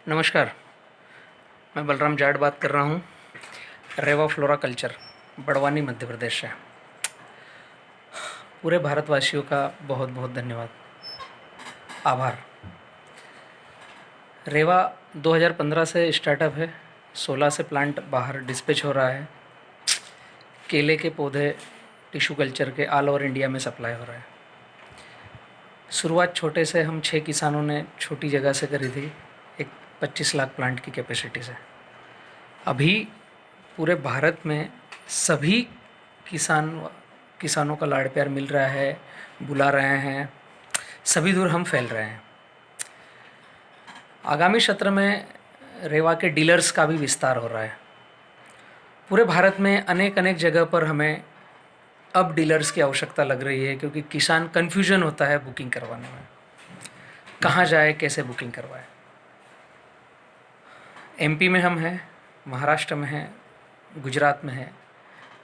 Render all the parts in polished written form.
नमस्कार। मैं बलराम जाट बात कर रहा हूँ। रेवा फ्लोरा कल्चर बड़वानी मध्य प्रदेश से। पूरे भारतवासियों का बहुत बहुत धन्यवाद, आभार। रेवा 2015 से स्टार्टअप है। 16 से प्लांट बाहर डिस्पैच हो रहा है। केले के पौधे टिश्यू कल्चर के ऑल ओवर इंडिया में सप्लाई हो रहा है। शुरुआत छोटे से हम 6 किसानों ने छोटी जगह से करी थी, एक 25 लाख प्लांट की कैपेसिटी से। अभी पूरे भारत में सभी किसानों का लाड़ प्यार मिल रहा है, बुला रहे हैं, सभी दूर हम फैल रहे हैं। आगामी सत्र में रेवा के डीलर्स का भी विस्तार हो रहा है। पूरे भारत में अनेक अनेक जगह पर हमें अब डीलर्स की आवश्यकता लग रही है, क्योंकि किसान कन्फ्यूजन होता है बुकिंग करवाने में, कहाँ जाए, कैसे बुकिंग करवाए। एमपी में हम हैं, महाराष्ट्र में हैं, गुजरात में हैं,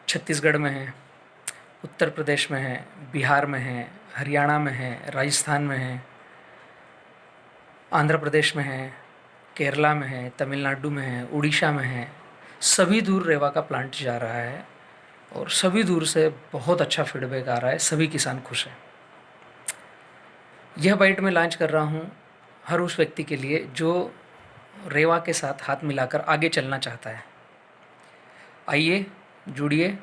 छत्तीसगढ़ में हैं, उत्तर प्रदेश में हैं, बिहार में हैं, हरियाणा में हैं, राजस्थान में हैं, आंध्र प्रदेश में हैं, केरला में हैं, तमिलनाडु में हैं, उड़ीसा में हैं। सभी दूर रेवा का प्लांट जा रहा है और सभी दूर से बहुत अच्छा फीडबैक आ रहा है। सभी किसान खुश हैं। यह बाइट मैं लॉन्च कर रहा हूँ हर उस व्यक्ति के लिए जो रेवा के साथ हाथ मिलाकर आगे चलना चाहता है। आइए, जुड़िए।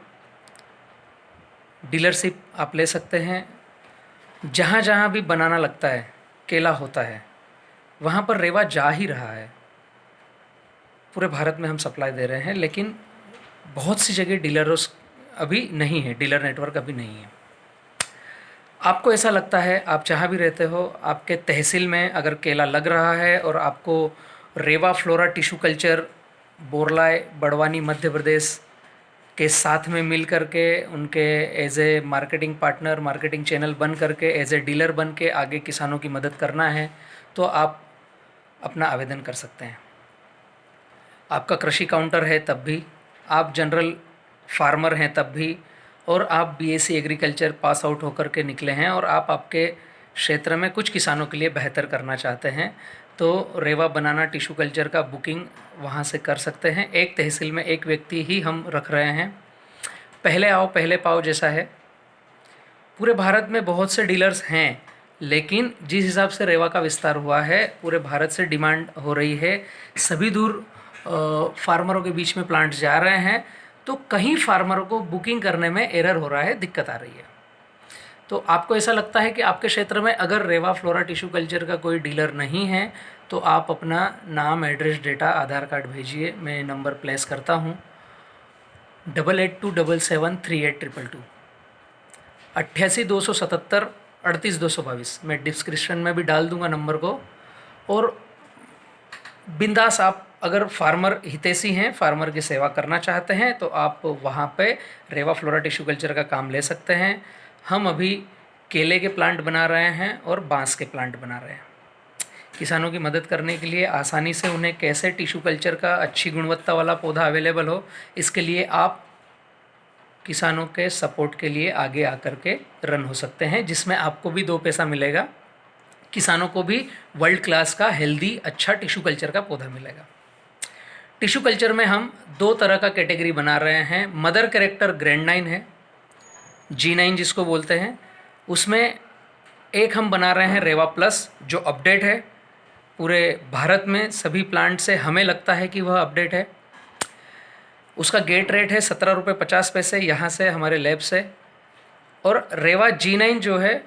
डीलरशिप आप ले सकते हैं। जहाँ जहाँ भी बनाना लगता है, केला होता है, वहाँ पर रेवा जा ही रहा है। पूरे भारत में हम सप्लाई दे रहे हैं, लेकिन बहुत सी जगह डीलर्स अभी नहीं है, डीलर नेटवर्क अभी नहीं है। आपको ऐसा लगता है, आप जहाँ भी रहते हो, आपके तहसील में अगर केला लग रहा है और आपको Reva flora tissue culture Borlay Barwani Madhya Pradesh के साथ में मिल करके उनके as a marketing partner, marketing channel बन करके एज ए डीलर बन के आगे किसानों की मदद करना है, तो आप अपना आवेदन कर सकते हैं। आपका कृषि काउंटर है तब भी, आप जनरल फार्मर हैं तब भी, और आप बीएससी एग्रीकल्चर पास आउट होकर के निकले हैं और आप आपके क्षेत्र में कुछ किसानों के लिए बेहतर करना चाहते हैं, तो रेवा बनाना टिश्यू कल्चर का बुकिंग वहाँ से कर सकते हैं। एक तहसील में एक व्यक्ति ही हम रख रहे हैं। पहले आओ पहले पाओ जैसा है। पूरे भारत में बहुत से डीलर्स हैं, लेकिन जिस हिसाब से रेवा का विस्तार हुआ है, पूरे भारत से डिमांड हो रही है। सभी दूर फार्मरों के बीच में प्लांट्स जा रहे हैं, तो कहीं फार्मरों को बुकिंग करने में एरर हो रहा है, दिक्कत आ रही है। तो आपको ऐसा लगता है कि आपके क्षेत्र में अगर रेवा फ्लोरा टिश्यू कल्चर का कोई डीलर नहीं है, तो आप अपना नाम, एड्रेस, डेटा, आधार कार्ड भेजिए। मैं नंबर प्लेस करता हूँ 8827738222 882773 मैं डिस्क्रिप्शन में भी डाल दूँगा नंबर को। और बिंदास आप अगर फार्मर हितैषी हैं, फार्मर की सेवा करना चाहते हैं, तो आप वहाँ पे रेवा फ्लोरा टिश्यू कल्चर का काम ले सकते हैं। हम अभी केले के प्लांट बना रहे हैं और बांस के प्लांट बना रहे हैं। किसानों की मदद करने के लिए, आसानी से उन्हें कैसे टिश्यू कल्चर का अच्छी गुणवत्ता वाला पौधा अवेलेबल हो, इसके लिए आप किसानों के सपोर्ट के लिए आगे आकर के रन हो सकते हैं, जिसमें आपको भी 2 पैसा मिलेगा, किसानों को भी वर्ल्ड क्लास का हेल्दी अच्छा टिश्यू कल्चर का पौधा मिलेगा। टिश्यू कल्चर में हम 2 तरह का कैटेगरी बना रहे हैं। मदर कैरेक्टर ग्रैंड 9 है, G9 जिसको बोलते हैं। उसमें एक हम बना रहे हैं रेवा प्लस, जो अपडेट है। पूरे भारत में सभी प्लांट से हमें लगता है कि वह अपडेट है। उसका गेट रेट है 17 रुपये 50 पैसे यहाँ से, हमारे लैब से। और रेवा G9 जो है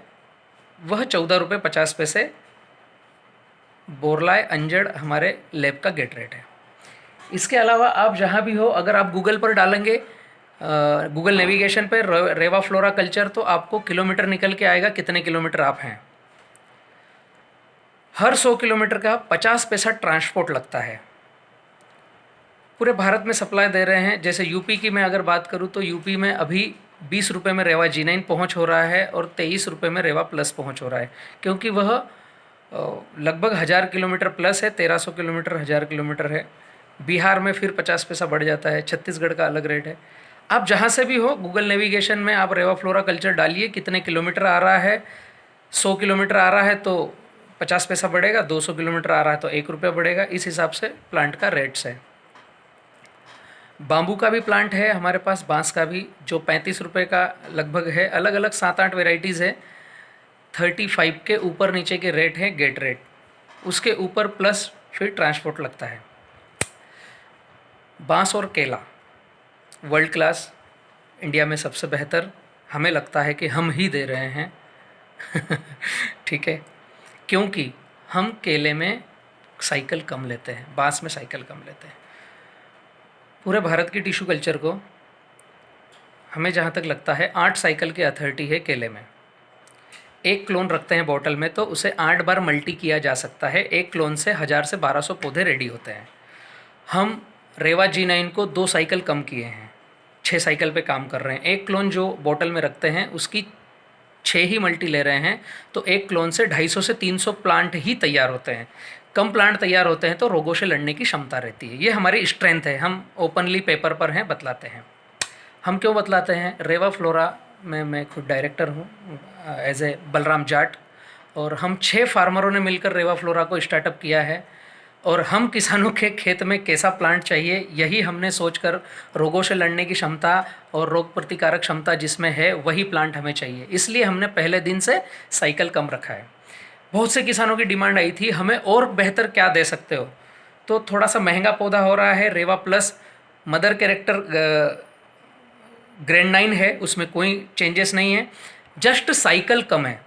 वह 14 रुपये 50 पैसे बोरलाय अंजड़ हमारे लैब का गेट रेट है। इसके अलावा आप जहाँ भी हो, अगर आप गूगल पर डालेंगे, गूगल नेविगेशन पर रेवा फ्लोरा कल्चर, तो आपको किलोमीटर निकल के आएगा कितने किलोमीटर आप हैं। हर 100 किलोमीटर का 50 पैसा ट्रांसपोर्ट लगता है। पूरे भारत में सप्लाई दे रहे हैं। जैसे यूपी की मैं अगर बात करूं, तो यूपी में अभी 20 रुपये में रेवा G9 पहुंच हो रहा है और 23 रुपये में रेवा प्लस पहुंच हो रहा है, क्योंकि वह लगभग 1000 किलोमीटर प्लस है, 1300 किलोमीटर 1000 किलोमीटर है। बिहार में फिर 50 पैसा बढ़ जाता है, छत्तीसगढ़ का अलग रेट है। आप जहाँ से भी हो, गूगल नेविगेशन में आप रेवा फ्लोरा कल्चर डालिए, कितने किलोमीटर आ रहा है। 100 किलोमीटर आ रहा है तो 50 पैसा बढ़ेगा, 200 किलोमीटर आ रहा है तो 1 रुपया बढ़ेगा। इस हिसाब से प्लांट का रेट्स है। बाम्बू का भी प्लांट है हमारे पास, बांस का भी, जो 35 रुपये का लगभग है। अलग अलग 7-8 वेराइटीज़ है। 35 के ऊपर नीचे के रेट हैं गेट रेट, उसके ऊपर प्लस फिर ट्रांसपोर्ट लगता है। बांस और केला वर्ल्ड क्लास, इंडिया में सबसे बेहतर हमें लगता है कि हम ही दे रहे हैं। ठीक है, क्योंकि हम केले में साइकिल कम लेते हैं, बांस में साइकिल कम लेते हैं। पूरे भारत की टिश्यू कल्चर को हमें जहाँ तक लगता है 8 साइकिल की अथॉरिटी है केले में। एक क्लोन रखते हैं बॉटल में तो उसे 8 बार मल्टी किया जा सकता है। एक क्लोन से 1000 से 1200 पौधे रेडी होते हैं। हम रेवा G9 को 2 साइकिल कम किए हैं, 6 साइकिल पे काम कर रहे हैं। एक क्लोन जो बॉटल में रखते हैं उसकी 6 ही मल्टी ले रहे हैं, तो एक क्लोन से 250 से 300 प्लांट ही तैयार होते हैं। कम प्लांट तैयार होते हैं तो रोगों से लड़ने की क्षमता रहती है। ये हमारी स्ट्रेंथ है, हम ओपनली पेपर पर हैं बतलाते हैं। हम क्यों बतलाते हैं? रेवा फ्लोरा में मैं खुद डायरेक्टर हूँ एज ए बलराम जाट, और हम 6 फार्मरों ने मिलकर रेवा फ्लोरा को स्टार्टअप किया है। और हम किसानों के खेत में कैसा प्लांट चाहिए, यही हमने सोचकर रोगों से लड़ने की क्षमता और रोग प्रतिकारक क्षमता जिसमें है वही प्लांट हमें चाहिए, इसलिए हमने पहले दिन से साइकिल कम रखा है। बहुत से किसानों की डिमांड आई थी, हमें और बेहतर क्या दे सकते हो? तो थोड़ा सा महंगा पौधा हो रहा है रेवा प्लस, मदर कैरेक्टर ग्रैंड 9 है, उसमें कोई चेंजेस नहीं है, जस्ट साइकिल कम है।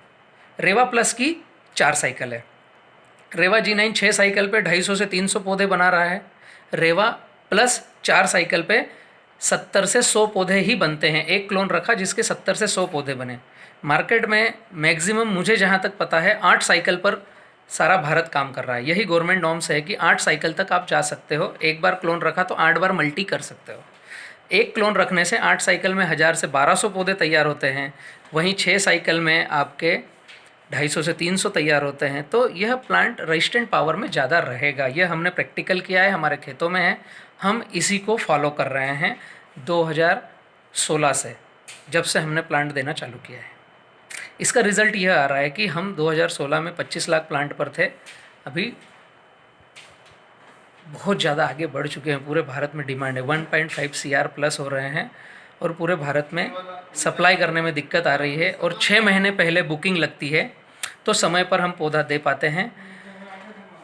रेवा प्लस की 4 साइकिल है। रेवा G9 6 साइकिल पे 250 से 300 पौधे बना रहा है। रेवा प्लस 4 साइकिल पे 70 से 100 पौधे ही बनते हैं। एक क्लोन रखा जिसके 70 से 100 पौधे बने। मार्केट में मैक्सिमम मुझे जहाँ तक पता है 8 साइकिल पर सारा भारत काम कर रहा है। यही गवर्नमेंट नॉर्म्स है कि 8 साइकिल तक आप जा सकते हो। एक बार क्लोन रखा तो 8 बार मल्टी कर सकते हो। एक क्लोन रखने से 8 साइकिल में 1000 से 1200 पौधे तैयार होते हैं, वहीं 6 साइकिल में आपके 250 से 300 तैयार होते हैं। तो यह प्लांट रेजिस्टेंट पावर में ज़्यादा रहेगा। यह हमने प्रैक्टिकल किया है, हमारे खेतों में है, हम इसी को फॉलो कर रहे हैं 2016 से, जब से हमने प्लांट देना चालू किया है। इसका रिज़ल्ट यह आ रहा है कि हम 2016 में 25 लाख प्लांट पर थे, अभी बहुत ज़्यादा आगे बढ़ चुके हैं। पूरे भारत में डिमांड है, 1.5 CR प्लस हो रहे हैं, और पूरे भारत में सप्लाई करने में दिक्कत आ रही है। और 6 महीने पहले बुकिंग लगती है, तो समय पर हम पौधा दे पाते हैं।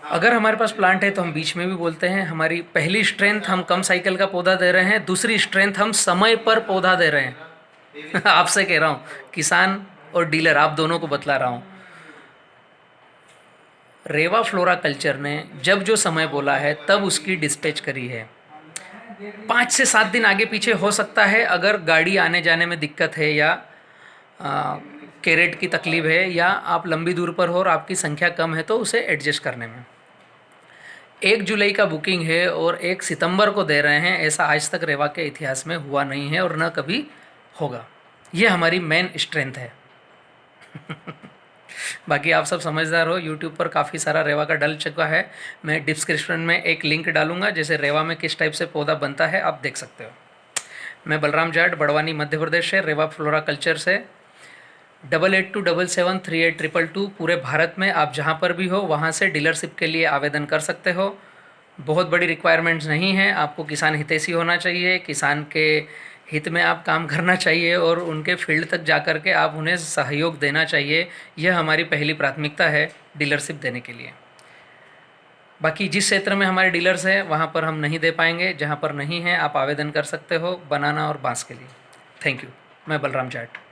अगर हमारे पास प्लांट है तो हम बीच में भी बोलते हैं, हमारी पहली स्ट्रेंथ हम कम साइकिल का पौधा दे रहे हैं, दूसरी स्ट्रेंथ हम समय पर पौधा दे रहे हैं। आपसे कह रहा हूँ, किसान और डीलर आप दोनों को बतला रहा हूँ। रेवा फ्लोरा कल्चर ने जब जो समय बोला है तब उसकी डिस्पैच करी है। 5 से 7 दिन आगे पीछे हो सकता है, अगर गाड़ी आने जाने में दिक्कत है या कैरेट की तकलीफ है या आप लंबी दूर पर हो और आपकी संख्या कम है, तो उसे एडजस्ट करने में। 1 जुलाई का बुकिंग है और 1 सितंबर को दे रहे हैं, ऐसा आज तक रेवा के इतिहास में हुआ नहीं है और न कभी होगा। ये हमारी मेन स्ट्रेंथ है। बाकी आप सब समझदार हो, यूट्यूब पर काफ़ी सारा रेवा का डल चुका है। मैं डिस्क्रिप्शन में एक लिंक डालूंगा, जैसे रेवा में किस टाइप से पौधा बनता है आप देख सकते हो। मैं बलराम जाट, बड़वानी मध्य प्रदेश से, रेवा फ्लोरा कल्चर से। 8827738322 पूरे भारत में आप जहाँ पर भी हो वहाँ से डीलरशिप के लिए आवेदन कर सकते हो। बहुत बड़ी रिक्वायरमेंट्स नहीं है, आपको किसान हितैषी होना चाहिए, किसान के हित में आप काम करना चाहिए और उनके फील्ड तक जा कर के आप उन्हें सहयोग देना चाहिए। यह हमारी पहली प्राथमिकता है डीलरशिप देने के लिए। बाकी जिस क्षेत्र में हमारे डीलर्स हैं वहाँ पर हम नहीं दे पाएंगे, जहाँ पर नहीं है आप आवेदन कर सकते हो बनाना और बांस के लिए। Thank you. मैं बलराम जाट।